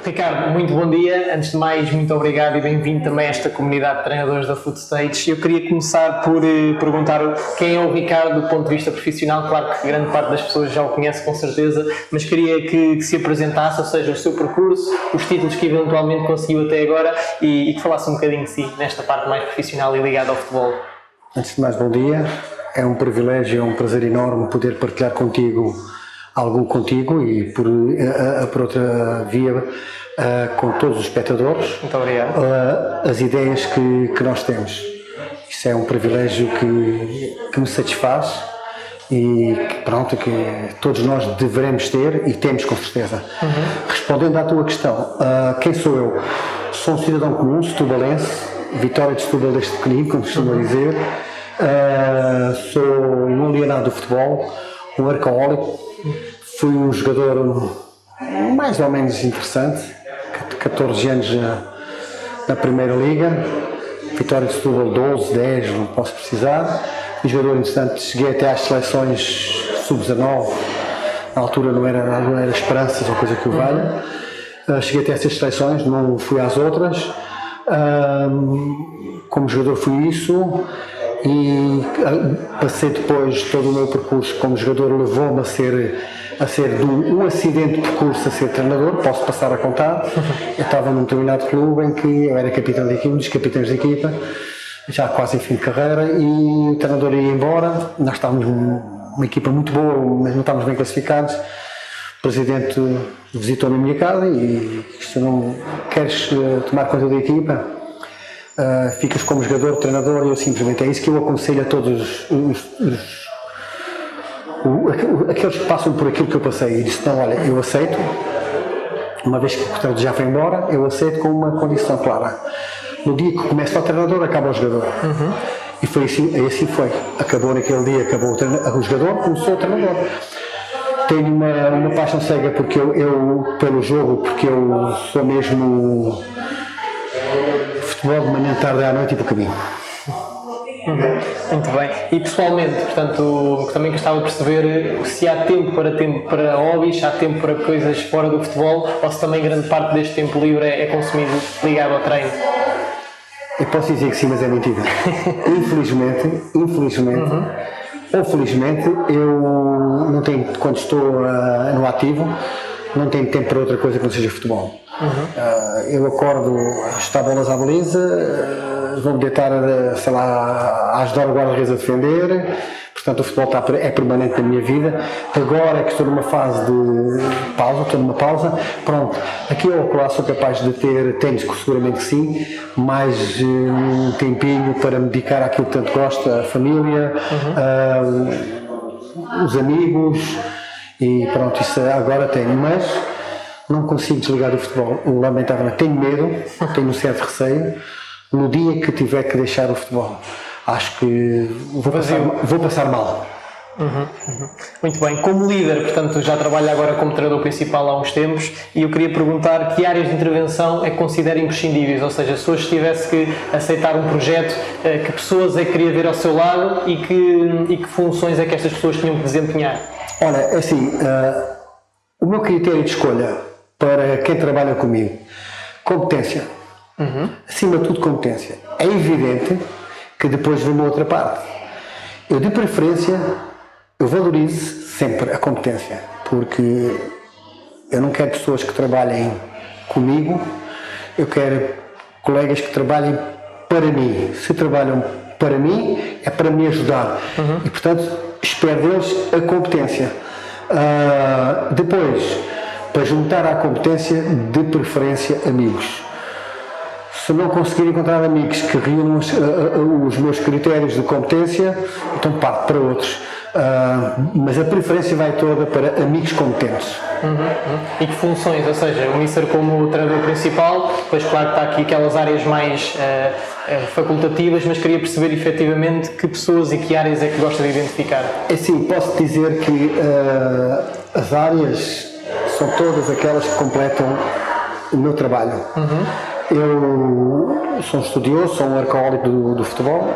Ricardo, muito bom dia. Antes de mais, muito obrigado e bem-vindo também a esta comunidade de treinadores da Footstage. Eu queria começar por perguntar quem é o Ricardo do ponto de vista profissional. Claro que grande parte das pessoas já o conhece com certeza, mas queria que se apresentasse, ou seja, o seu percurso, os títulos que eventualmente conseguiu até agora e que falasse um bocadinho de si, nesta parte mais profissional e ligada ao futebol. Antes de mais, bom dia. É um privilégio, é um prazer enorme poder partilhar contigo e por outra via com todos os espectadores. Muito obrigado. As ideias que nós temos. Isso é um privilégio que me satisfaz e que todos nós devemos ter e temos com certeza. Respondendo à tua questão, quem sou eu? Sou um cidadão comum, setubalense, Vitória de Setúbal desde pequenino, como costuma dizer. Sou um alienado do futebol, um arcaólico. Fui um jogador mais ou menos interessante, 14 anos na Primeira Liga, Vitória de Setúbal 12, 10, não posso precisar. Um jogador interessante, cheguei até às seleções sub-19, na altura não era Esperanças ou coisa que o valha. Cheguei até essas seleções, não fui às outras. Como jogador fui isso e passei depois todo o meu percurso como jogador levou-me a ser de um acidente de percurso a ser treinador. Posso passar a contar. Eu estava num determinado clube em que eu era capitão de equipa, um dos capitães da equipa, já quase em fim de carreira, e o treinador ia embora. Nós estávamos uma equipa muito boa, mas não estávamos bem classificados. O presidente visitou-me a minha casa e se não queres tomar conta da equipa, ficas como jogador, treinador. E eu simplesmente, é isso que eu aconselho a todos aqueles que passam por aquilo que eu passei. E disse, não, olha, eu aceito, uma vez que o treinador já foi embora, eu aceito com uma condição clara: no dia que começa o treinador, acaba o jogador. E foi assim foi. Acabou naquele dia, acabou o jogador, começou o treinador. Tenho uma paixão cega porque eu pelo jogo, porque eu sou mesmo futebol de manhã, tarde à noite e para o caminho. Muito bem. E pessoalmente, portanto, também gostava de perceber se há tempo para hobbies, se há tempo para coisas fora do futebol, ou se também grande parte deste tempo livre é consumido ligado ao treino. Eu posso dizer que sim, mas é mentira. Infelizmente, ou felizmente, eu não tenho, quando estou no ativo, não tenho tempo para outra coisa que não seja futebol. Eu acordo, está bolas à baliza, vou-me deitar, sei lá, a ajudar o guarda-redes a defender. Portanto, o futebol é permanente na minha vida. Agora que estou numa fase de pausa, pronto, aqui ou acolá sou capaz de ter ténis, seguramente que sim, mais um tempinho para me dedicar àquilo que tanto gosto, a família, os amigos, e pronto, isso agora tenho, mas não consigo desligar do futebol, lamentavelmente. Tenho medo, tenho um certo receio, no dia que tiver que deixar o futebol. Acho que vou passar mal. Muito bem. Como líder, portanto, já trabalha agora como treinador principal há uns tempos e eu queria perguntar que áreas de intervenção é que considera imprescindíveis, ou seja, se hoje tivesse que aceitar um projeto, que pessoas é que queria ver ao seu lado e que funções é que estas pessoas tinham que desempenhar? Olha, assim, o meu critério de escolha para quem trabalha comigo, competência. Acima de tudo, competência. É evidente que depois vem uma outra parte. Eu, de preferência, eu valorizo sempre a competência, porque eu não quero pessoas que trabalhem comigo, eu quero colegas que trabalhem para mim. Se trabalham para mim, é para me ajudar. E, portanto, espero deles a competência. Depois, para juntar à competência, de preferência, amigos. Se não conseguir encontrar amigos que reúnam os meus critérios de competência, então parto para outros. Mas a preferência vai toda para amigos competentes. E que funções? Ou seja, o Mister como treinador principal, depois claro que está aqui aquelas áreas mais facultativas, mas queria perceber efetivamente que pessoas e que áreas é que gosta de identificar. É sim, posso dizer que as áreas são todas aquelas que completam o meu trabalho. Eu sou um estudioso, sou um arcaólico do futebol.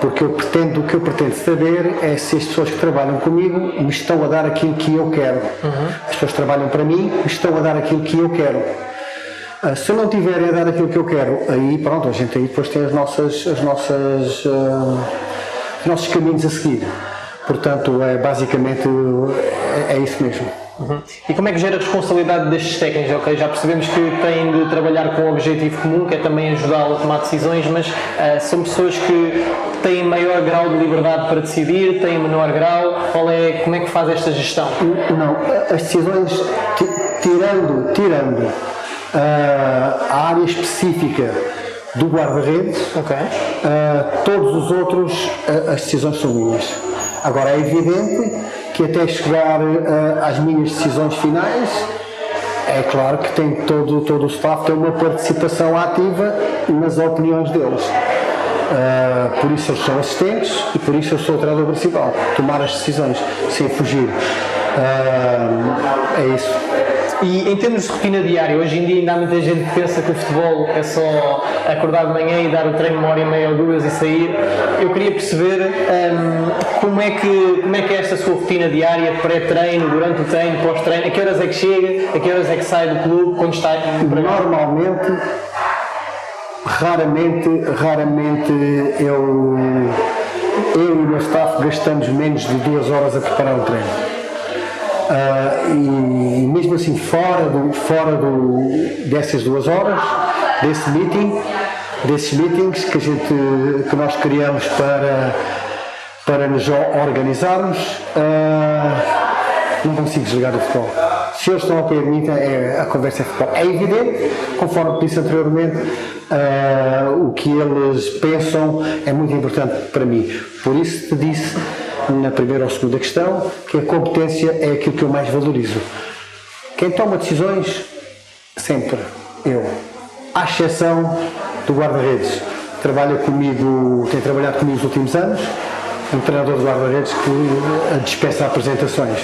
Porque o que eu pretendo saber é se as pessoas que trabalham comigo me estão a dar aquilo que eu quero. As pessoas que trabalham para mim me estão a dar aquilo que eu quero. Se não tiverem a dar aquilo que eu quero, aí pronto, a gente aí depois tem os nossos caminhos a seguir. Portanto, basicamente é isso mesmo. E como é que gera a responsabilidade destes técnicos? Ok, já percebemos que têm de trabalhar com um objetivo comum, que é também ajudá-lo a tomar decisões, mas são pessoas que têm maior grau de liberdade para decidir, têm menor grau, como é que faz esta gestão? Não, as decisões, tirando a área específica do guarda-redes, todos os outros, as decisões são minhas. Agora é evidente que até chegar às minhas decisões finais, é claro que tem todo o staff tem uma participação ativa nas opiniões deles. Por isso eles são assistentes e por isso eu sou o treinador principal. Tomar as decisões sem fugir. É isso. E em termos de rotina diária, hoje em dia ainda há muita gente que pensa que o futebol é só acordar de manhã e dar o treino 1h30 ou 2 e sair. Eu queria perceber como é que é esta sua rotina diária, pré-treino, durante o treino, pós-treino, a que horas é que chega, a que horas é que sai do clube, quando está... Normalmente, raramente eu e o meu staff gastamos menos de 2 horas a preparar o treino. E mesmo assim dessas 2 horas, desses meetings que nós criamos para nos organizarmos, não consigo desligar do futebol. Se eles estão a ter a conversa é futebol. É evidente, conforme disse anteriormente, o que eles pensam é muito importante para mim. Por isso te disse na primeira ou segunda questão que a competência é aquilo que eu mais valorizo. Quem toma decisões, sempre eu. À exceção do guarda-redes. Tem trabalhado comigo nos últimos anos, um treinador de guarda-redes que dispensa apresentações.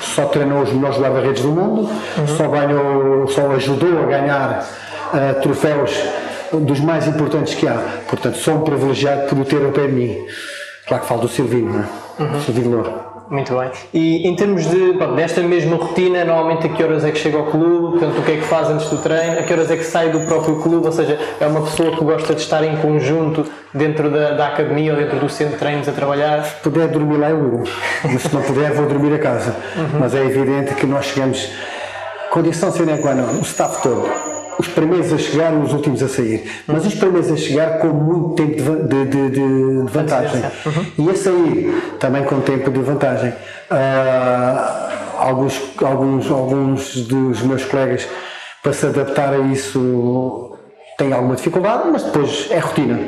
Só treinou os melhores guarda-redes do mundo, só ajudou a ganhar troféus dos mais importantes que há. Portanto, sou um privilegiado por o ter ao pé de mim. Claro que falo do Silvino, não é? Silvino Louro. Muito bem. E em termos desta mesma rotina, normalmente a que horas é que chega ao clube? Portanto, o que é que faz antes do treino? A que horas é que sai do próprio clube? Ou seja, é uma pessoa que gosta de estar em conjunto dentro da academia ou dentro do centro de treinos a trabalhar? Se puder dormir lá, eu durmo. Mas se não puder, vou dormir a casa. Mas é evidente que nós chegamos... Condição sine qua non, o staff todo. Os primeiros a chegar e os últimos a sair. Mas os primeiros a chegar com muito tempo de vantagem. E a sair também com tempo de vantagem. Alguns dos meus colegas, para se adaptar a isso, têm alguma dificuldade, mas depois é rotina.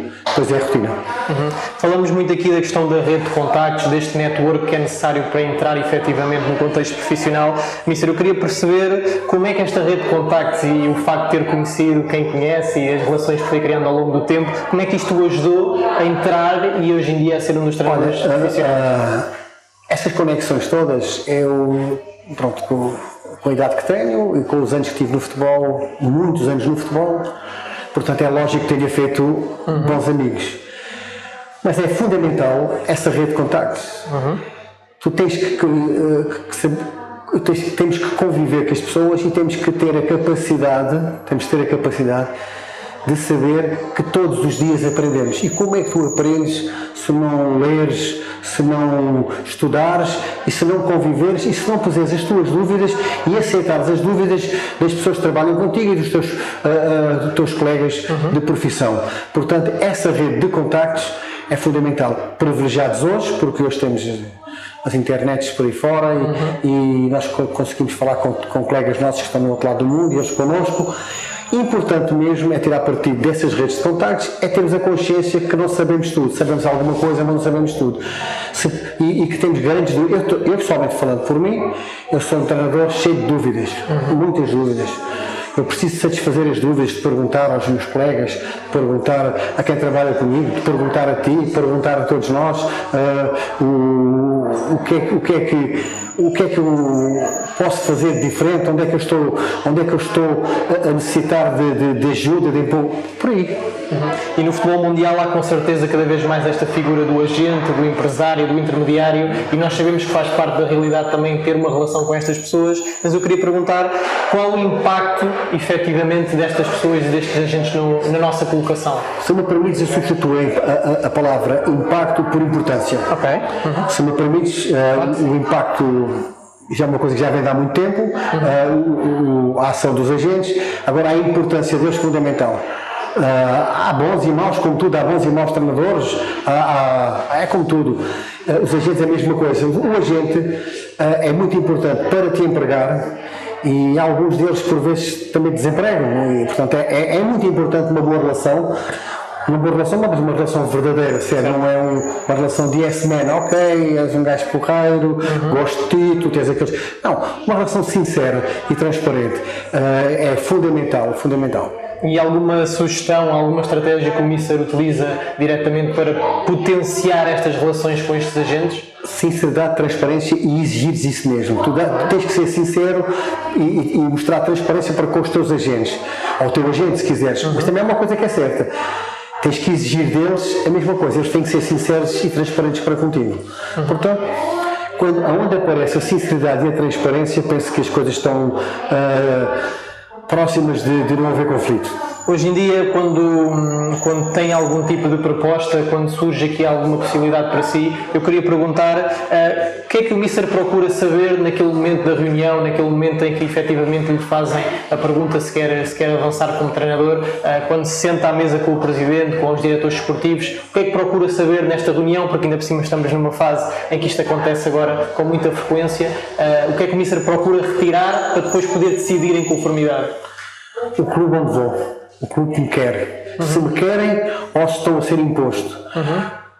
Falamos muito aqui da questão da rede de contactos, deste network que é necessário para entrar efetivamente no contexto profissional. Mister, eu queria perceber como é que esta rede de contactos e o facto de ter conhecido quem conhece e as relações que foi criando ao longo do tempo, como é que isto o ajudou a entrar e hoje em dia a ser um dos treinadores profissionais? Essas conexões todas, com a idade que tenho e com os anos que tive no futebol, muitos anos no futebol, portanto é lógico que tenha feito bons amigos. Mas é fundamental essa rede de contactos. Tu tens temos que conviver com as pessoas e temos que ter a capacidade de saber que todos os dias aprendemos. E como é que tu aprendes se não leres, se não estudares e se não conviveres e se não puseres as tuas dúvidas e aceitares as dúvidas das pessoas que trabalham contigo e dos teus colegas de profissão. Portanto, essa rede de contactos é fundamental. Privilegiados hoje, porque hoje temos as internets por aí fora e nós conseguimos falar com colegas nossos que estão no outro lado do mundo e eles connosco. Importante mesmo é tirar partido dessas redes de contactos, é termos a consciência que não sabemos tudo, sabemos alguma coisa, mas não sabemos tudo. E que temos grandes dúvidas. Eu pessoalmente falando por mim, eu sou um treinador cheio de dúvidas, muitas dúvidas. Eu preciso satisfazer as dúvidas de perguntar aos meus colegas, de perguntar a quem trabalha comigo, de perguntar a ti, de perguntar a todos nós o que é que eu posso fazer de diferente, onde é que eu estou a necessitar de ajuda, de impulso, por aí. E no futebol mundial há com certeza cada vez mais esta figura do agente, do empresário, do intermediário, e nós sabemos que faz parte da realidade também ter uma relação com estas pessoas, mas eu queria perguntar qual o impacto efetivamente destas pessoas e destes agentes na nossa colocação. Se me permites, eu substituo a palavra impacto por importância. Ok. Se me permites, o impacto já é uma coisa que já vem de há muito tempo, a ação dos agentes, agora a importância deles é fundamental. Há bons e maus, como tudo, há bons e maus treinadores, é como tudo. Os agentes é a mesma coisa. O agente é muito importante para te empregar e alguns deles, por vezes, também desempregam. E, portanto, é muito importante uma boa relação. Uma boa relação, mas uma relação verdadeira, sério, não é uma relação de yes man, ok, és um gajo porreiro, gosto de ti, tu tens aqueles... Não, uma relação sincera e transparente é fundamental, fundamental. E alguma sugestão, alguma estratégia que o Mister utiliza diretamente para potenciar estas relações com estes agentes? Sinceridade, transparência e exigires isso mesmo. Tu tens que ser sincero e mostrar transparência para com os teus agentes, ou o teu agente, se quiseres, mas também é uma coisa que é certa. Tens que exigir deles a mesma coisa, eles têm que ser sinceros e transparentes para contigo. Portanto, onde aparece a sinceridade e a transparência, penso que as coisas estão próximas de não haver conflito. Hoje em dia, quando tem algum tipo de proposta, quando surge aqui alguma possibilidade para si, eu queria perguntar o que é que o Mister procura saber naquele momento da reunião, naquele momento em que efetivamente lhe fazem a pergunta se quer avançar como treinador, quando se senta à mesa com o Presidente, com os diretores esportivos, o que é que procura saber nesta reunião, porque ainda por cima estamos numa fase em que isto acontece agora com muita frequência, o que é que o Mister procura retirar para depois poder decidir em conformidade? O clube onde vou. O clube que me quer. Se me querem ou se estão a ser imposto.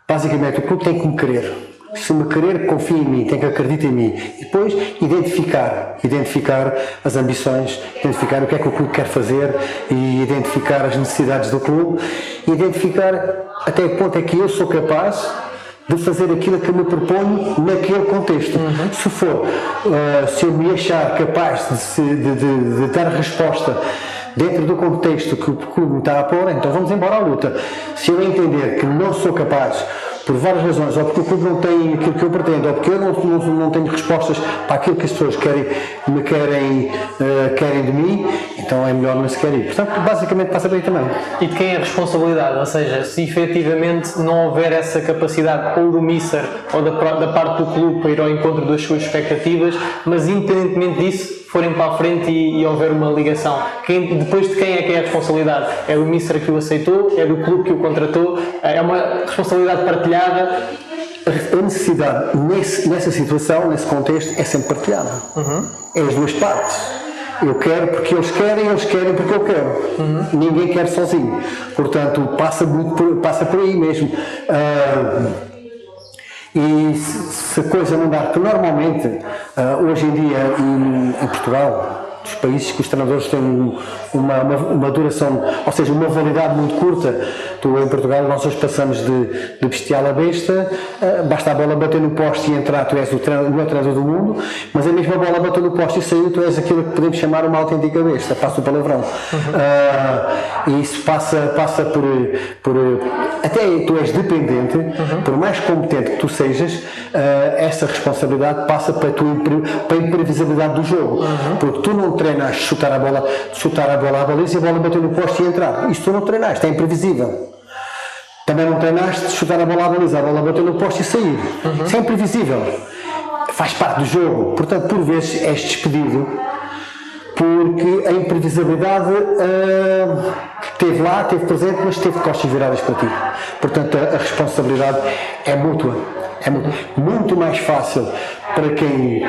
Basicamente, o clube tem que me querer. Se me querer, confia em mim, tem que acreditar em mim. E depois, identificar as ambições, identificar o que é que o clube quer fazer e identificar as necessidades do clube e identificar até que ponto é que eu sou capaz de fazer aquilo que me proponho naquele contexto. Se eu me achar capaz de dar resposta dentro do contexto que o clube me está a pôr, então vamos embora à luta. Se eu entender que não sou capaz, por várias razões, ou porque o clube não tem aquilo que eu pretendo, ou porque eu não tenho respostas para aquilo que as pessoas querem de mim, então é melhor não sequer ir. Portanto, basicamente passa por aí também. E de quem é a responsabilidade? Ou seja, se efetivamente não houver essa capacidade ou do Mister ou da parte do clube para ir ao encontro das suas expectativas, mas independentemente disso, forem para a frente e houver uma ligação. Depois de quem é que é a responsabilidade? É do Mister que o aceitou? É do clube que o contratou? É uma responsabilidade partilhada? A necessidade nessa situação, nesse contexto, é sempre partilhada. É as duas partes. Eu quero porque eles querem porque eu quero. Ninguém quer sozinho. Portanto, passa por aí mesmo. E se a coisa não dá, porque normalmente, hoje em dia, em Portugal, dos países que os treinadores têm uma duração, ou seja, uma validade muito curta. Em Portugal, nós hoje passamos de bestial a besta, basta a bola bater no poste e entrar, tu és o melhor treinador do mundo, mas a mesma bola bateu no poste e saiu, tu és aquilo que podemos chamar uma autêntica besta, passa o palavrão. E isso passa por até tu és dependente, por mais competente que tu sejas, essa responsabilidade passa para a imprevisibilidade do jogo, porque tu não treinaste chutar a bola à baliza e a bola bater no poste e entrar. Isto tu não treinaste, é imprevisível. Também não treinaste chutar a bola à baliza, a bola bater no poste e sair. Isso é imprevisível. Faz parte do jogo. Portanto, por vezes és despedido porque a imprevisibilidade esteve lá, esteve presente, mas esteve costas viradas para ti. Portanto, a responsabilidade é mútua. É muito mais fácil para quem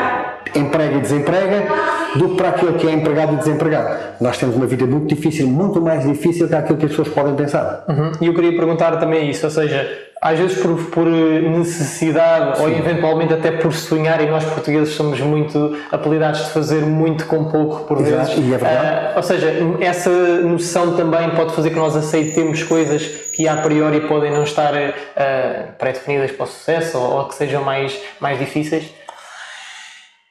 emprega e desemprega do que para aquele que é empregado e desempregado. Nós temos uma vida muito difícil, muito mais difícil do que aquilo que as pessoas podem pensar. E eu queria perguntar também isso, ou seja, às vezes por necessidade, sim, ou eventualmente até por sonhar, e nós portugueses somos muito apelidados de fazer muito com pouco por vezes. E é verdade. Ou seja, essa noção também pode fazer que nós aceitemos coisas que a priori podem não estar pré-definidas para o sucesso ou que sejam mais difíceis.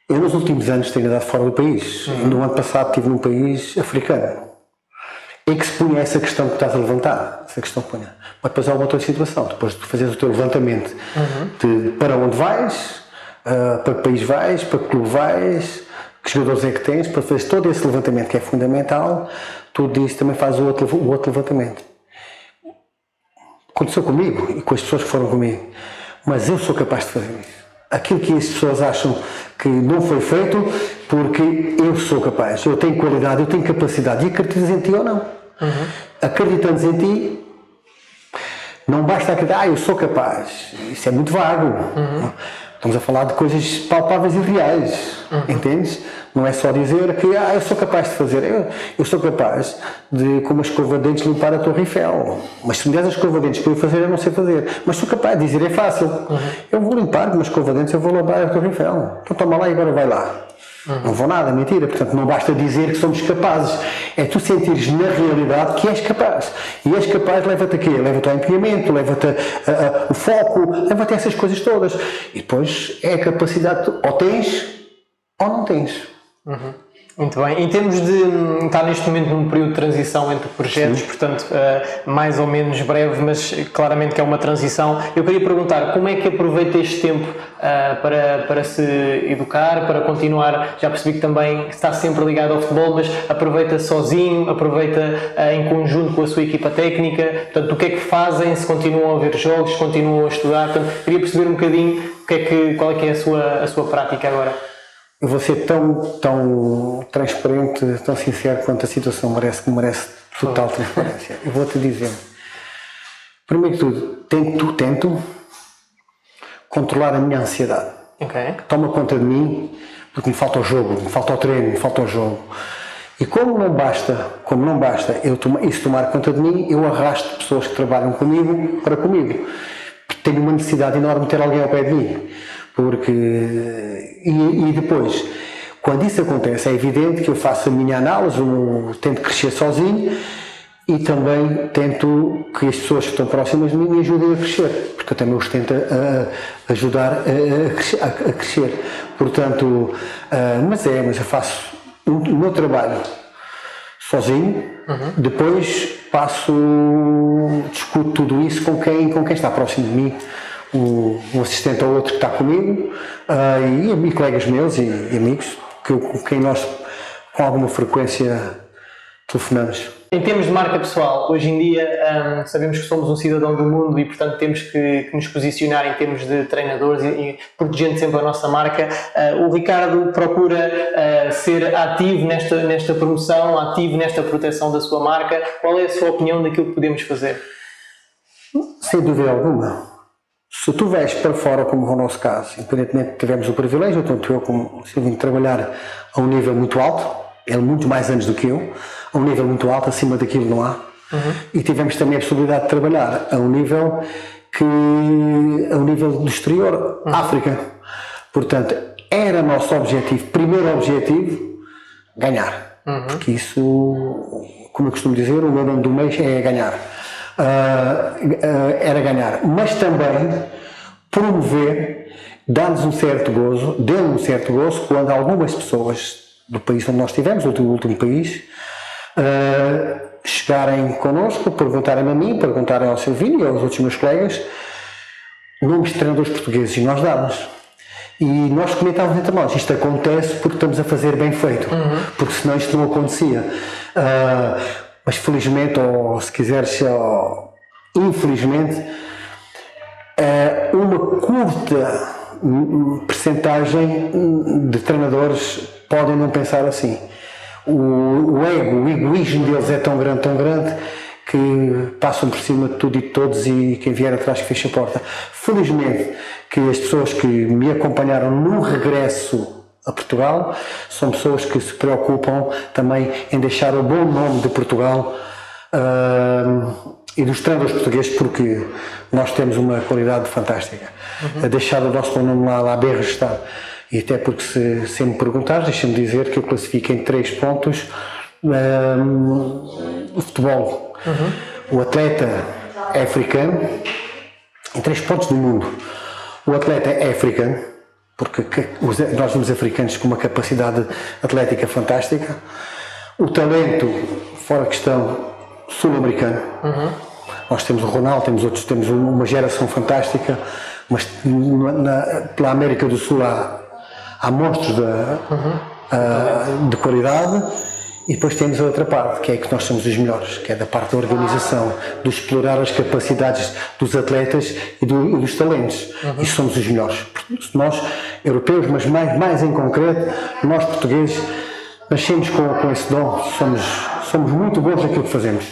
Eu nos últimos anos tenho andado fora do país. No ano passado estive num país africano em que se punha essa questão que estás a levantar, essa questão que punha. Mas depois há uma outra situação, depois de fazeres o teu levantamento de para onde vais, para que país vais, para que clube vais, que jogadores é que tens, para fazeres todo esse levantamento que é fundamental, tudo isso também faz o outro levantamento. Aconteceu comigo e com as pessoas que foram comigo, mas eu sou capaz de fazer isso. Aquilo que as pessoas acham que não foi feito, porque eu sou capaz, eu tenho qualidade, eu tenho capacidade, e acreditas em ti ou não. Acreditando em ti, não basta acreditar, eu sou capaz, isso é muito vago. Estamos a falar de coisas palpáveis e reais, entendes? Não é só dizer que eu sou capaz de fazer, eu sou capaz de, com uma escova de dentes, limpar a Torre Eiffel. Mas se me deres a escova de dentes para eu fazer, eu não sei fazer. Mas sou capaz de dizer, é fácil. Eu vou limpar com uma escova de dentes, eu vou limpar a Torre Eiffel. Então toma lá e agora vai lá. Não vou nada, mentira. Portanto, não basta dizer que somos capazes. É tu sentires na realidade que és capaz. E és capaz, leva-te a quê? Leva-te ao empenhamento, leva-te o foco, leva-te a essas coisas todas. E depois é a capacidade, ou tens ou não tens. Muito bem. Em termos de estar neste momento num período de transição entre projetos, portanto, mais ou menos breve, mas claramente que é uma transição, eu queria perguntar como é que aproveita este tempo para se educar, para continuar, já percebi que também está sempre ligado ao futebol, mas aproveita sozinho, aproveita em conjunto com a sua equipa técnica, portanto, o que é que fazem, se continuam a ver jogos, se continuam a estudar, portanto, queria perceber um bocadinho qual é que é a sua prática agora. Eu vou ser tão transparente, tão sincero quanto a situação merece, que merece total transparência. Eu vou-te dizer, primeiro de tudo, tento controlar a minha ansiedade. Toma conta de mim, porque me falta o jogo, me falta o treino, me falta o jogo. E como não basta isso tomar conta de mim, eu arrasto pessoas que trabalham comigo para comigo. Tenho uma necessidade enorme de ter alguém ao pé de mim. E depois, quando isso acontece, é evidente que eu faço a minha análise, eu tento crescer sozinho e também tento que as pessoas que estão próximas de mim me ajudem a crescer, porque eu também os tento ajudar a crescer. Portanto, mas eu faço o meu trabalho sozinho, depois discuto tudo isso com quem está próximo de mim. Um assistente ou outro que está comigo e colegas meus e amigos com quem nós com alguma frequência telefonamos. Em termos de marca pessoal, hoje em dia sabemos que somos um cidadão do mundo e portanto temos que nos posicionar em termos de treinadores e protegendo sempre a nossa marca. O Ricardo procura ser ativo nesta promoção, ativo nesta proteção da sua marca. Qual é a sua opinião daquilo que podemos fazer? Sem dúvida alguma. Se tu vais para fora, como é o nosso caso, independentemente de tivemos o privilégio, tanto eu como o Silvinho, de trabalhar a um nível muito alto, ele muito mais anos do que eu, a um nível muito alto, acima daquilo não há, e tivemos também a possibilidade de trabalhar a um nível do exterior, África. Portanto, era nosso objetivo, primeiro objetivo, ganhar. Porque isso, como eu costumo dizer, o meu nome do mês é ganhar. Era ganhar, mas também promover, deu-nos um certo gozo quando algumas pessoas do país onde nós estivemos, do último país, chegarem connosco, perguntarem-me a mim, perguntarem ao Silvinho e aos outros meus colegas nomes de treinadores portugueses, e nós dávamos. E nós comentávamos entre nós, isto acontece porque estamos a fazer bem feito, porque senão isto não acontecia. Mas felizmente, ou se quiseres, infelizmente, uma curta percentagem de treinadores podem não pensar assim. O egoísmo deles é tão grande que passam por cima de tudo e de todos e quem vier atrás que fecha a porta. Felizmente que as pessoas que me acompanharam no regresso a Portugal são pessoas que se preocupam também em deixar o bom nome de Portugal e dos treinadores portugueses, porque nós temos uma qualidade fantástica. A deixar o nosso bom nome lá bem registado. E até porque se me perguntares, deixa-me dizer que eu classifico em 3 pontos o futebol. O atleta é africano, em 3 pontos do mundo. O atleta é africano, porque nós vimos africanos com uma capacidade atlética fantástica, o talento, fora questão, sul-americano. Nós temos o Ronaldo, temos uma geração fantástica, mas pela América do Sul há monstros de qualidade, e depois temos a outra parte, que é que nós somos os melhores, que é da parte da organização, de explorar as capacidades dos atletas e dos talentos, e somos os melhores. Nós, europeus, mas mais em concreto, nós portugueses, nascemos com esse dom, somos muito bons naquilo que fazemos.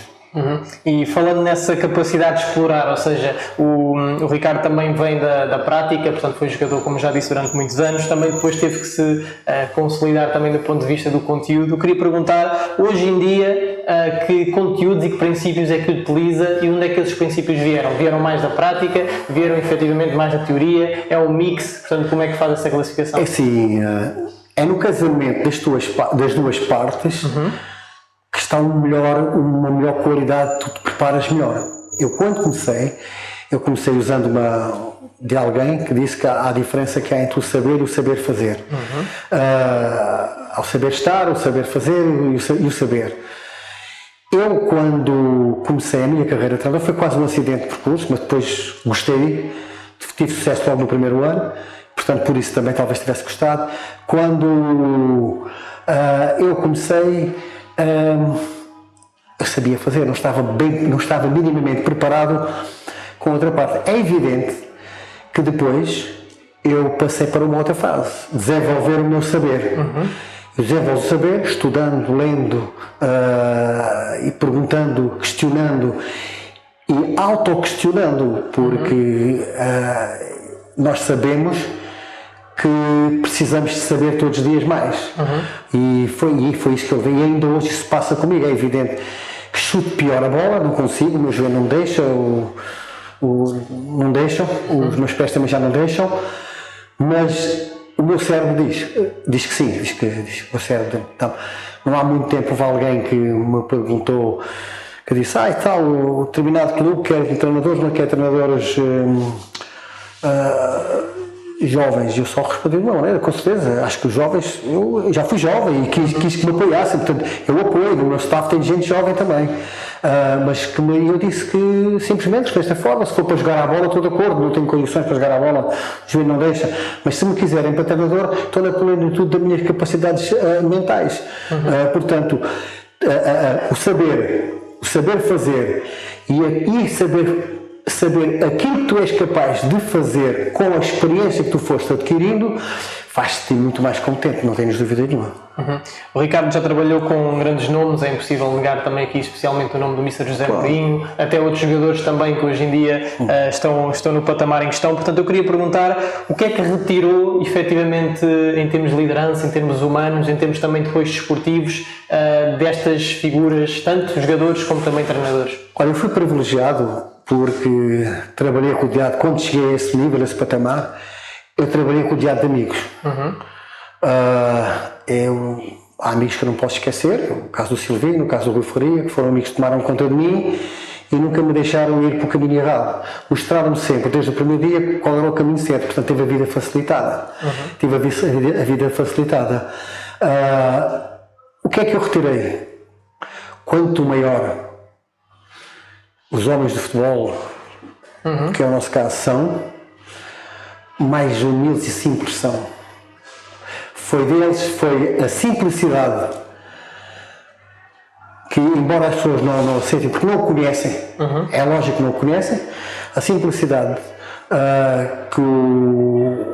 E falando nessa capacidade de explorar, ou seja, o Ricardo também vem da prática, portanto foi jogador, como já disse, durante muitos anos, também depois teve que se consolidar também do ponto de vista do conteúdo. Eu queria perguntar, hoje em dia, que conteúdos e que princípios é que utiliza e onde é que esses princípios vieram? Vieram mais da prática? Vieram efetivamente mais da teoria? É um mix? Portanto, como é que faz essa classificação? É assim, é no casamento das duas partes que está uma melhor qualidade, tu te preparas melhor. Eu quando comecei usando de alguém que disse que há a diferença que há entre o saber e o saber fazer. Ao saber estar, o saber fazer e o saber. Eu, quando comecei a minha carreira de treinador, foi quase um acidente de percurso, mas depois gostei, tive sucesso logo no primeiro ano, portanto por isso também talvez tivesse gostado. Quando eu comecei, eu sabia fazer, não estava minimamente preparado com outra parte. É evidente que depois eu passei para uma outra fase, desenvolver o meu saber. Eu desenvolvo o saber estudando, lendo e perguntando, questionando e auto-questionando, porque nós sabemos que precisamos de saber todos os dias mais. E foi isso que eu vi, e ainda hoje isso passa comigo. É evidente que chuto pior a bola, não consigo, o meu joelho não deixa, não deixam, os meus pés também já não deixam, mas o meu cérebro diz que sim, diz que o meu cérebro. Então, não há muito tempo houve alguém que me perguntou, que disse, o determinado clube quer treinadores, não quer treinadores jovens, e eu só respondi de uma maneira, com certeza, acho que os jovens, eu já fui jovem e quis que me apoiassem, portanto, eu apoio, no meu staff tem gente jovem também, mas eu disse que simplesmente, desta forma, se for para jogar a bola, estou de acordo, não tenho condições para jogar a bola, o joelho não deixa, mas se me quiserem para treinador, estou na plenitude das minhas capacidades mentais, portanto, o saber fazer e saber aquilo que tu és capaz de fazer com a experiência que tu foste adquirindo faz-te muito mais competente, não tens dúvida nenhuma. O Ricardo já trabalhou com grandes nomes, é impossível negar também aqui especialmente o nome do Mr. José Mourinho, até outros jogadores também que hoje em dia estão no patamar em questão. Portanto, eu queria perguntar o que é que retirou efetivamente em termos de liderança, em termos humanos, em termos também depois desportivos, destas figuras, tanto jogadores como também treinadores? Olha, eu fui privilegiado porque trabalhei rodeado, quando cheguei a esse nível, a esse patamar, eu trabalhei rodeado de amigos. Há amigos que eu não posso esquecer, o caso do Silvino, o caso do Rui Faria, que foram amigos que tomaram conta de mim e nunca me deixaram ir para o caminho errado. Mostraram-me sempre, desde o primeiro dia, qual era o caminho certo, portanto tive a vida facilitada. Tive a vida facilitada. O que é que eu retirei? Quanto maior os homens de futebol, que é o nosso caso, são, mais humildes e simples são. Foi a simplicidade que, embora as pessoas não sentem, porque não o conhecem, é lógico que não o conhecem, a simplicidade que o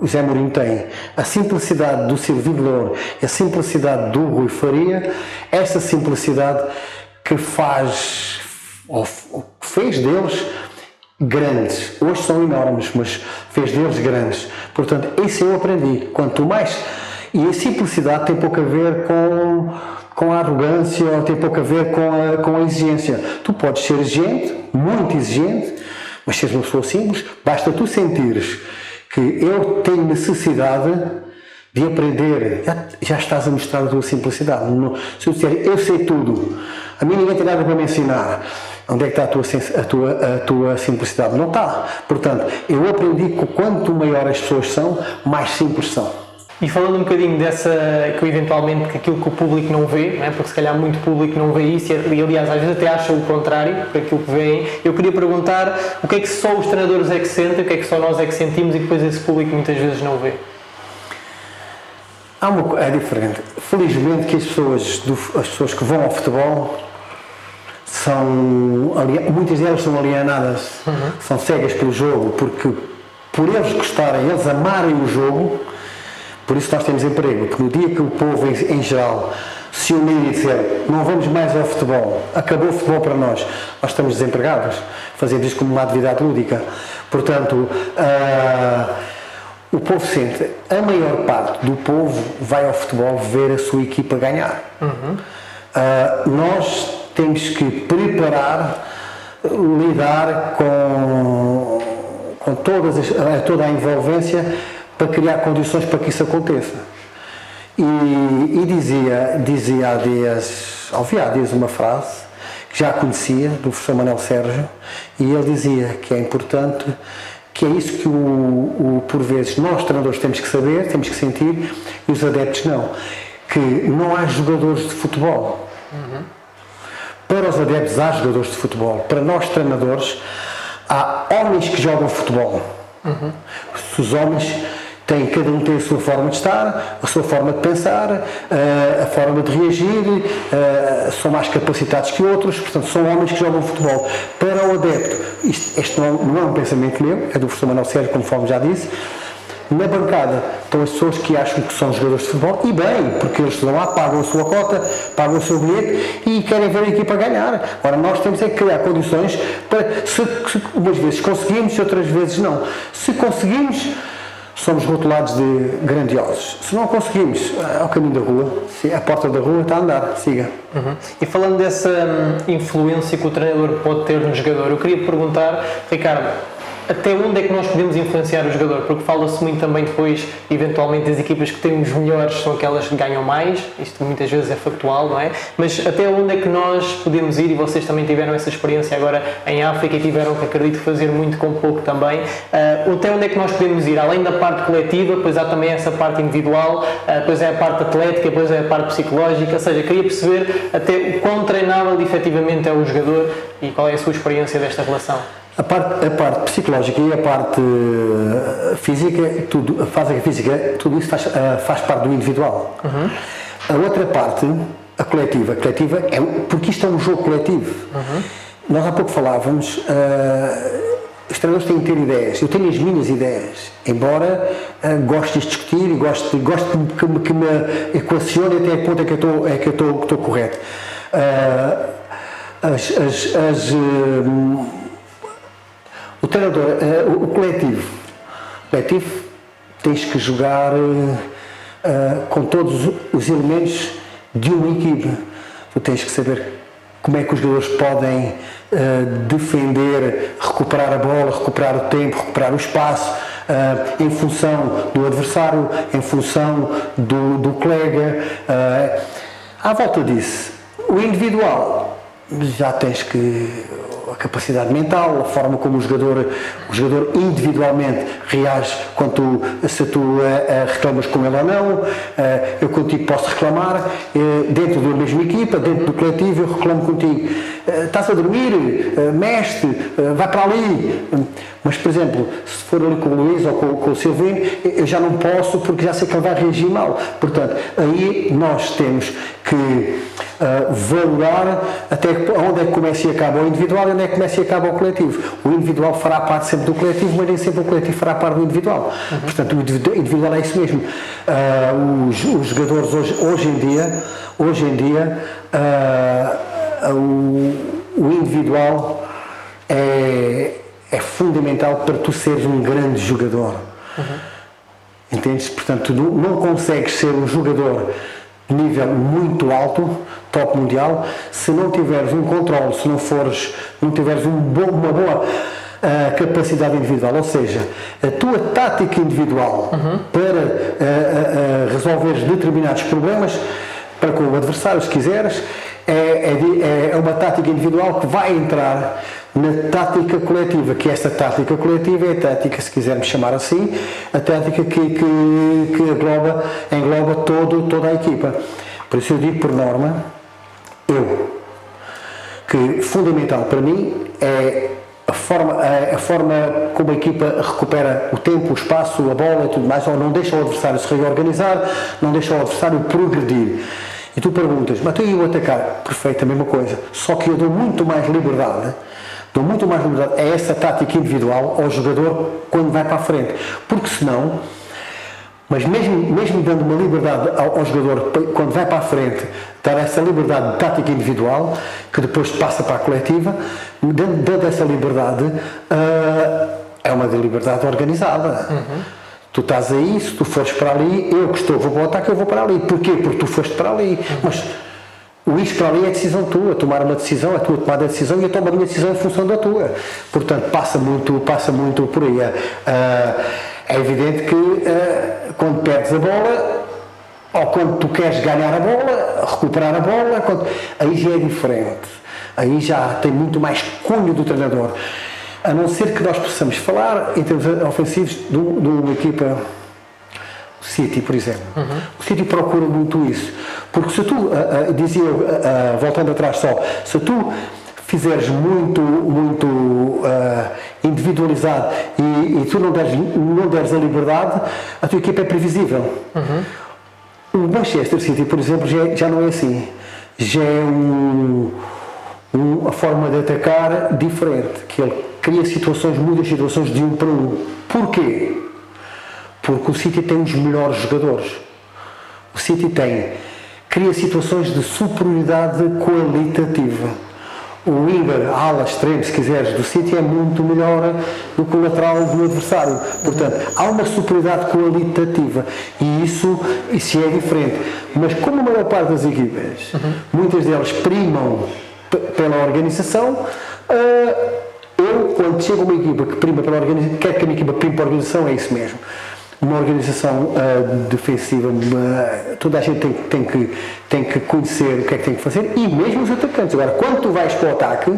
José Mourinho tem, a simplicidade do Silvino Leão, a simplicidade do Rui Faria, essa simplicidade que fez deles grandes. Hoje são enormes, mas fez deles grandes. Portanto, isso eu aprendi. Quanto mais... E a simplicidade tem pouco a ver com a arrogância, ou tem pouco a ver com a exigência. Tu podes ser exigente, muito exigente, mas seres uma pessoa simples, basta tu sentires que eu tenho necessidade de aprender, já estás a mostrar a tua simplicidade. Se eu disser, eu sei tudo, a mim ninguém tem nada para me ensinar, Onde é que está a tua simplicidade? Não está. Portanto, eu aprendi que quanto maior as pessoas são, mais simples são. E falando um bocadinho dessa, que eventualmente que aquilo que o público não vê, não é? Porque se calhar muito público não vê isso e aliás às vezes até acha o contrário, por aquilo que veem, eu queria perguntar o que é que só os treinadores é que sentem, o que é que só nós é que sentimos e que depois esse público muitas vezes não vê. É diferente. Felizmente que as pessoas que vão ao futebol muitas delas são alienadas, são cegas pelo jogo, porque por eles gostarem, eles amarem o jogo. Por isso nós temos emprego, porque no dia que o povo em geral se unir e dizer não vamos mais ao futebol, acabou o futebol para nós estamos desempregados, fazemos isto como uma atividade lúdica. Portanto, o povo sente, a maior parte do povo vai ao futebol ver a sua equipa ganhar. Nós temos que preparar, lidar com toda a envolvência para criar condições para que isso aconteça. E dizia há dias uma frase que já conhecia, do professor Manuel Sérgio, e ele dizia que é importante, que é isso que por vezes nós treinadores temos que saber, temos que sentir, e os adeptos não, que não há jogadores de futebol. Para os adeptos há jogadores de futebol, para nós treinadores há homens que jogam futebol. Os homens cada um tem a sua forma de estar, a sua forma de pensar, a forma de reagir, são mais capacitados que outros, portanto são homens que jogam futebol. Para o adepto, este não é um pensamento meu, é do professor Manuel Sérgio, conforme já disse. Na bancada estão as pessoas que acham que são jogadores de futebol, e bem, porque eles estão lá, pagam a sua cota, pagam o seu bilhete e querem ver a equipa ganhar. Agora nós temos é que criar condições para, umas vezes conseguimos, outras vezes não. Se conseguimos, somos rotulados de grandiosos. Se não conseguimos, ao caminho da rua, a porta da rua está a andar, siga. E falando dessa influência que o treinador pode ter no jogador, eu queria perguntar, Ricardo, até onde é que nós podemos influenciar o jogador? Porque fala-se muito também depois, eventualmente, as equipas que têm os melhores são aquelas que ganham mais, isto muitas vezes é factual, não é? Mas até onde é que nós podemos ir, e vocês também tiveram essa experiência agora em África e tiveram, que acredito, fazer muito com pouco também, até onde é que nós podemos ir? Além da parte coletiva, depois há também essa parte individual, depois é a parte atlética, depois é a parte psicológica, ou seja, queria perceber até o quão treinável efetivamente é o jogador e qual é a sua experiência desta relação. A parte psicológica e a parte física, tudo isso faz parte do individual. A outra parte, a coletiva é porque isto é um jogo coletivo. Nós há pouco falávamos, os treinadores têm que ter ideias. Eu tenho as minhas ideias, embora goste de discutir e goste que me equacione até que ponto é que eu estou correto. O treinador, o coletivo, tens que jogar com todos os elementos de uma equipe. Tu tens que saber como é que os jogadores podem defender, recuperar a bola, recuperar o tempo, recuperar o espaço, em função do adversário, em função do colega. À volta disso, o individual, já tens a capacidade mental, a forma como o jogador individualmente reage se tu reclamas com ele ou não. Eu contigo posso reclamar, dentro da mesma equipa, dentro do coletivo, eu reclamo contigo. Estás a dormir, mexe, vai para ali. Mas, por exemplo, se for ali com o Luís ou com o Silvino, eu já não posso porque já sei que ele vai reagir mal. Portanto, aí nós temos que valorar até onde é que começa e acaba o individual e onde é que começa e acaba o coletivo. O individual fará parte sempre do coletivo, mas nem sempre o coletivo fará parte do individual. Portanto, o individual é isso mesmo. Os jogadores hoje em dia o individual é fundamental para tu seres um grande jogador. Entendes? Portanto, tu não consegues ser um jogador de nível muito alto, top mundial, se não tiveres um controle, se não tiveres uma boa capacidade individual, ou seja, a tua tática individual para resolver determinados problemas para com o adversário, se quiseres, é uma tática individual que vai entrar na tática coletiva, que esta tática coletiva é a tática, se quisermos chamar assim, a tática que engloba toda a equipa. Por isso eu digo por norma, que fundamental para mim é a forma como a equipa recupera o tempo, o espaço, a bola e tudo mais, ou não deixa o adversário se reorganizar, não deixa o adversário progredir. E tu perguntas, mas eu ia atacar? Perfeito, a mesma coisa, só que eu dou muito mais liberdade a essa tática individual ao jogador quando vai para a frente, porque senão, mas mesmo dando uma liberdade ao jogador quando vai para a frente, dar essa liberdade de tática individual, que depois passa para a coletiva, dando essa liberdade, é uma liberdade organizada. Tu estás aí, se tu fores para ali, vou para o ataque, eu vou para ali. Porquê? Porque tu foste para ali. Mas o ir para ali é decisão tua, tomar uma decisão, a tua tomada de decisão, e eu tomo a minha decisão em função da tua. Portanto, passa muito por aí. É evidente que quando perdes a bola, ou quando tu queres ganhar a bola, recuperar a bola, aí já é diferente. Aí já tem muito mais cunho do treinador. A não ser que nós possamos falar, em termos ofensivos, de uma equipa, o City, por exemplo. O City procura muito isso. Porque se tu, voltando atrás só, se tu fizeres muito individualizado e tu não deres a liberdade, a tua equipa é previsível. O Manchester City, por exemplo, já não é assim. Já é uma forma de atacar diferente, que ele cria muitas situações de 1 para 1. Porquê? Porque o City tem os melhores jogadores. O City cria situações de superioridade qualitativa. O winger, ala, extremo, se quiseres, do City é muito melhor do que o lateral do adversário. Portanto, há uma superioridade qualitativa e isso é diferente. Mas como a maior parte das equipas, muitas delas primam pela organização, quando chega uma equipa que prima pela organização, quer que a minha equipa prime pela organização, é isso mesmo. Uma organização defensiva, toda a gente tem que conhecer o que é que tem que fazer, e mesmo os atacantes. Agora, quando tu vais para o ataque,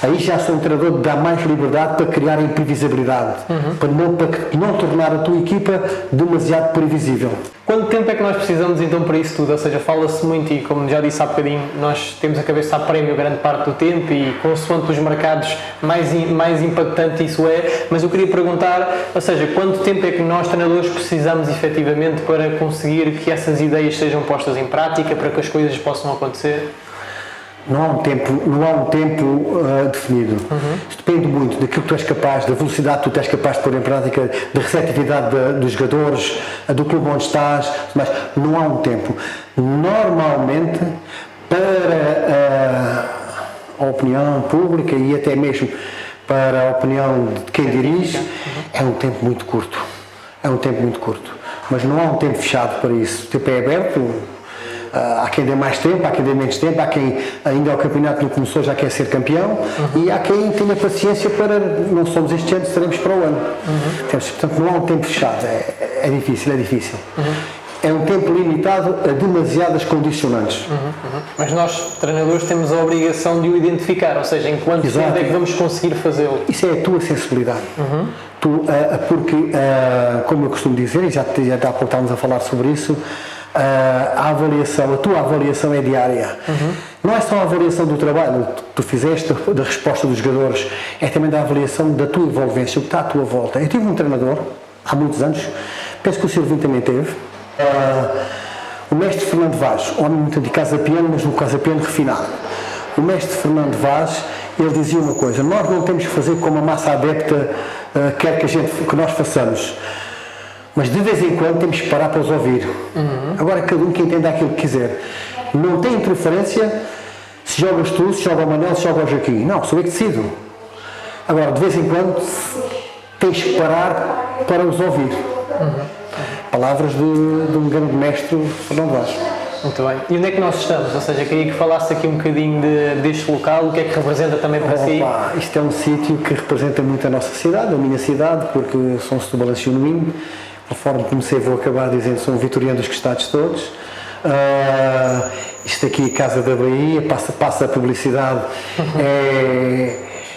aí já sou um treinador que dá mais liberdade para criar imprevisibilidade, para não tornar a tua equipa demasiado previsível. Quanto tempo é que nós precisamos então para isso tudo? Ou seja, fala-se muito, e como já disse há bocadinho, nós temos a cabeça a prémio grande parte do tempo, e consoante os mercados mais impactante isso é, mas eu queria perguntar, ou seja, quanto tempo é que nós treinadores precisamos efetivamente para conseguir que essas ideias sejam postas em prática, para que as coisas possam acontecer? Não há um tempo definido. Isto depende muito daquilo que tu és capaz, da velocidade que tu és capaz de pôr em prática, da receptividade dos jogadores, do clube onde estás, mas não há um tempo. Normalmente, para a opinião pública e até mesmo para a opinião de quem dirige, é um tempo muito curto. Mas não há um tempo fechado para isso. O tempo é aberto. Há quem dê mais tempo, há quem dê menos tempo, há quem ainda ao campeonato não começou já quer ser campeão, e há quem tenha paciência para não somos este ano, seremos para o ano. Portanto, não há um tempo fechado, é difícil. É um tempo limitado a demasiadas condicionantes. Mas nós, treinadores, temos a obrigação de o identificar, ou seja, em quanto tempo é que vamos conseguir fazê-lo? Isso é a tua sensibilidade. Porque, como eu costumo dizer, e já há pouco estávamos a falar sobre isso, a tua avaliação é diária. Não é só a avaliação do trabalho que tu fizeste, da resposta dos jogadores, é também da avaliação da tua envolvência, o que está à tua volta. Eu tive um treinador, há muitos anos, penso que o Silvinho também teve, o mestre Fernando Vaz, homem muito de casa-piano, mas no casa-piano refinado. O mestre Fernando Vaz, ele dizia uma coisa: nós não temos que fazer como a massa adepta quer que nós façamos, mas de vez em quando temos que parar para os ouvir. Agora cada um que entenda aquilo que quiser. Não tem interferência se jogas tu, se joga o Manel, se joga o Joaquim. Não, sou eu que decido. Agora, de vez em quando, tens que parar para os ouvir. Palavras de um grande mestre, Fernando Vaz. Muito bem. E onde é que nós estamos? Ou seja, queria que falasse aqui um bocadinho deste local, o que é que representa também para si? Isto é um sítio que representa muito a nossa cidade, a minha cidade, porque sou um setubalense genuíno. Conforme comecei, vou acabar dizendo que sou um vitoriano dos costados todos. Isto aqui é a Casa da Bahia, passa a publicidade.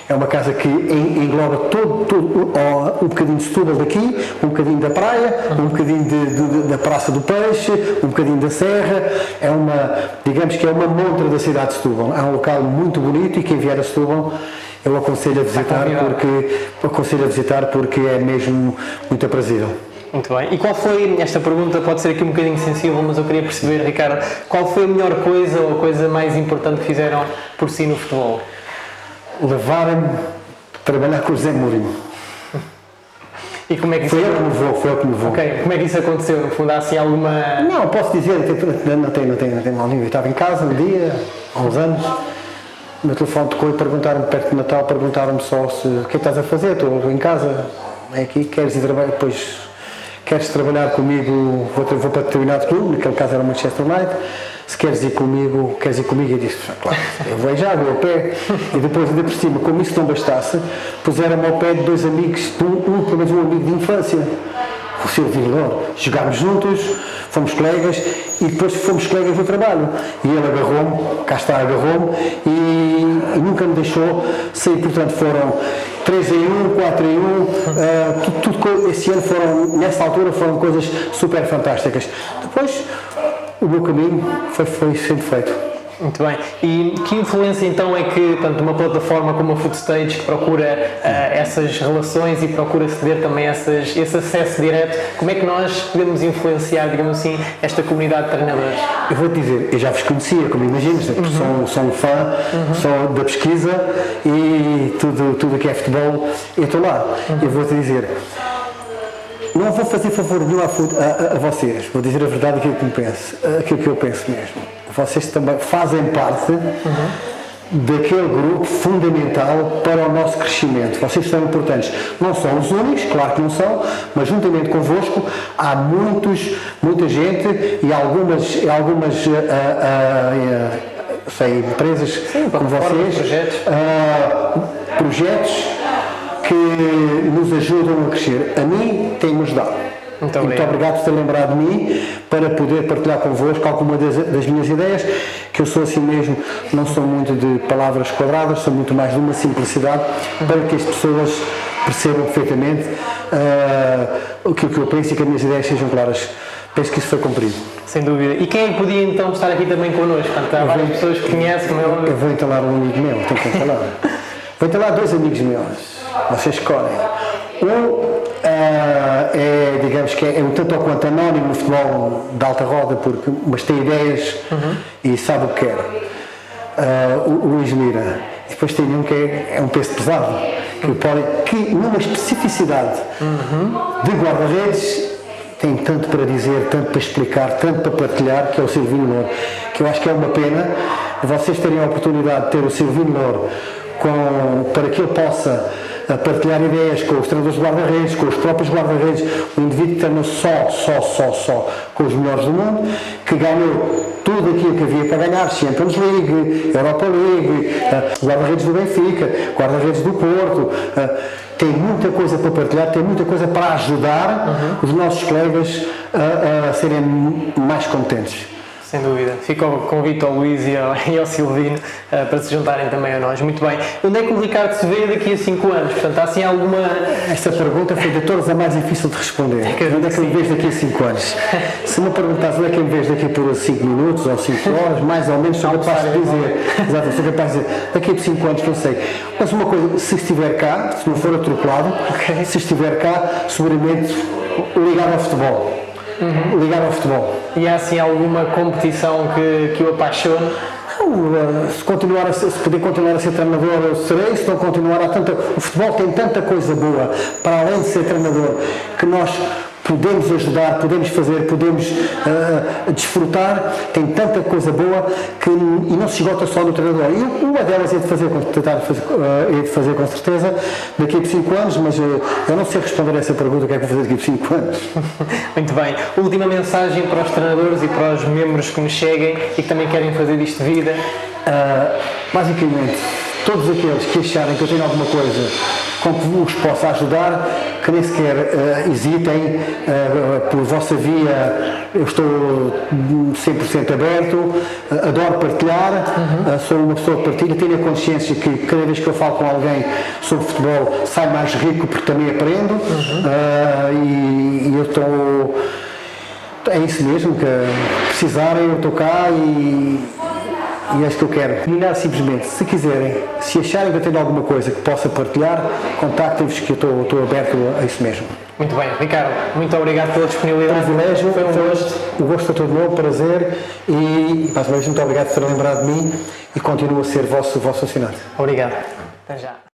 É uma casa que engloba todo um bocadinho de Setúbal daqui, um bocadinho da praia, um bocadinho da Praça do Peixe, um bocadinho da Serra. Digamos que é uma montra da cidade de Setúbal. É um local muito bonito e quem vier a Setúbal eu aconselho a visitar porque é mesmo muito aprazível. Muito bem. E qual foi, esta pergunta pode ser aqui um bocadinho sensível, mas eu queria perceber, Ricardo, qual foi a melhor coisa ou a coisa mais importante que fizeram por si no futebol? Levarem-me a trabalhar com o José Mourinho. E como é que isso foi ele que me levou. Ok, como é que isso aconteceu? No fundo, há assim alguma... Não, posso dizer, não tem mal nenhum. Eu estava em casa um dia, há uns anos, o meu telefone tocou e perguntaram-me, perto de Natal, perguntaram-me só se, o que é que estás a fazer? Estou em casa, é aqui, queres ir trabalhar, depois queres trabalhar comigo, vou para determinado clube, naquele caso era o Manchester United, se queres ir comigo, eu disse, claro, eu vou já, vou ao pé, e depois ainda por cima, como isso não bastasse, puseram-me ao pé de dois amigos, pelo menos um amigo de infância, o Silvio Louro, jogámos juntos, fomos colegas e depois fomos colegas no trabalho. E ele agarrou-me, cá está, agarrou-me e nunca me deixou sair. Portanto, foram 3 em 1, 4 em 1, tudo esse ano nessa altura foram coisas super fantásticas. Depois, o meu caminho foi sendo feito. Muito bem. E que influência então é que, tanto uma plataforma como a Footstage, que procura essas relações e procura ceder também esse acesso direto, como é que nós podemos influenciar, digamos assim, esta comunidade de treinadores? Eu vou-te dizer, eu já vos conhecia, como imaginas, sou um fã, sou da pesquisa e tudo que é futebol, eu estou lá. Eu vou-te dizer, não vou fazer favor nenhum a vocês, vou dizer a verdade aquilo que eu penso mesmo. Vocês também fazem parte daquele grupo fundamental para o nosso crescimento. Vocês são importantes. Não são os únicos, claro que não são, mas juntamente convosco há muita gente e algumas empresas como vocês, projetos que nos ajudam a crescer. A mim tem-me ajudado. Muito obrigado por ter lembrado de mim para poder partilhar convosco alguma das minhas ideias, que eu sou assim mesmo, não sou muito de palavras quadradas, sou muito mais de uma simplicidade para que as pessoas percebam perfeitamente aquilo que eu penso e que as minhas ideias sejam claras. Penso que isso foi cumprido. Sem dúvida. E quem é que podia então estar aqui também connosco? Portanto, há várias pessoas que conhecem. Eu vou entalar um amigo meu, tenho que entalar. Vou entalar 2 amigos meus, vocês escolhem. Digamos que é um tanto ou quanto anónimo no futebol de alta roda, mas tem ideias e sabe o que quer. O Luís Mira. E depois tem um que é um peso pesado, que numa especificidade de guarda-redes tem tanto para dizer, tanto para explicar, tanto para partilhar, que é o Silvino Louro. Que eu acho que é uma pena vocês terem a oportunidade de ter o Silvino Louro para que ele possa partilhar ideias com os treinadores de guarda-redes, com os próprios guarda-redes, um indivíduo que treina só com os melhores do mundo, que ganhou tudo aquilo que havia para ganhar, Champions League, Europa League, guarda-redes do Benfica, guarda-redes do Porto, tem muita coisa para partilhar, tem muita coisa para ajudar os nossos colegas a serem mais competentes. Sem dúvida. Fica o convite ao Luís e ao Silvino para se juntarem também a nós. Muito bem. Onde é que o Ricardo se vê daqui a 5 anos? Portanto, há assim alguma... Esta pergunta foi de todas a mais difícil de responder. Onde é que me vês daqui a 5 anos? Se me perguntasse onde é que me vês daqui por 5 minutos ou 5 horas, mais ou menos, sou capaz de dizer. Exato, sou capaz de dizer. Daqui a 5 anos, não sei. Mas uma coisa, se estiver cá, se não for atropelado, se estiver cá, seguramente ligado ao futebol. E há assim alguma competição que o apaixone? Se puder continuar a ser treinador, eu serei. Se não continuar, o futebol tem tanta coisa boa, para além de ser treinador, que nós podemos ajudar, podemos fazer, podemos desfrutar, tem tanta coisa boa e não se esgota só no treinador. E uma delas é de fazer com certeza daqui a 5 anos, mas eu não sei responder a essa pergunta, o que é que vou fazer daqui a 5 anos. Muito bem. Última mensagem para os treinadores e para os membros que nos cheguem e que também querem fazer disto vida. Basicamente, todos aqueles que acharem que eu tenho alguma coisa com que vos possa ajudar, que nem sequer hesitem, por vossa via eu estou 100% aberto, adoro partilhar, sou uma pessoa de partilha, tenho a consciência que cada vez que eu falo com alguém sobre futebol sai mais rico porque também aprendo, e eu estou... É isso mesmo, que precisarem, eu estou cá e é isso que eu quero. Terminar simplesmente, se quiserem, se acharem que eu tenho alguma coisa que possa partilhar, contactem-vos que eu estou aberto a isso mesmo. Muito bem, Ricardo, muito obrigado pela disponibilidade. Privilégio, foi um gosto. O gosto é todo meu, prazer e, mais uma vez, muito obrigado por ter lembrado de mim e continuo a ser vosso assinante. Obrigado. Até já.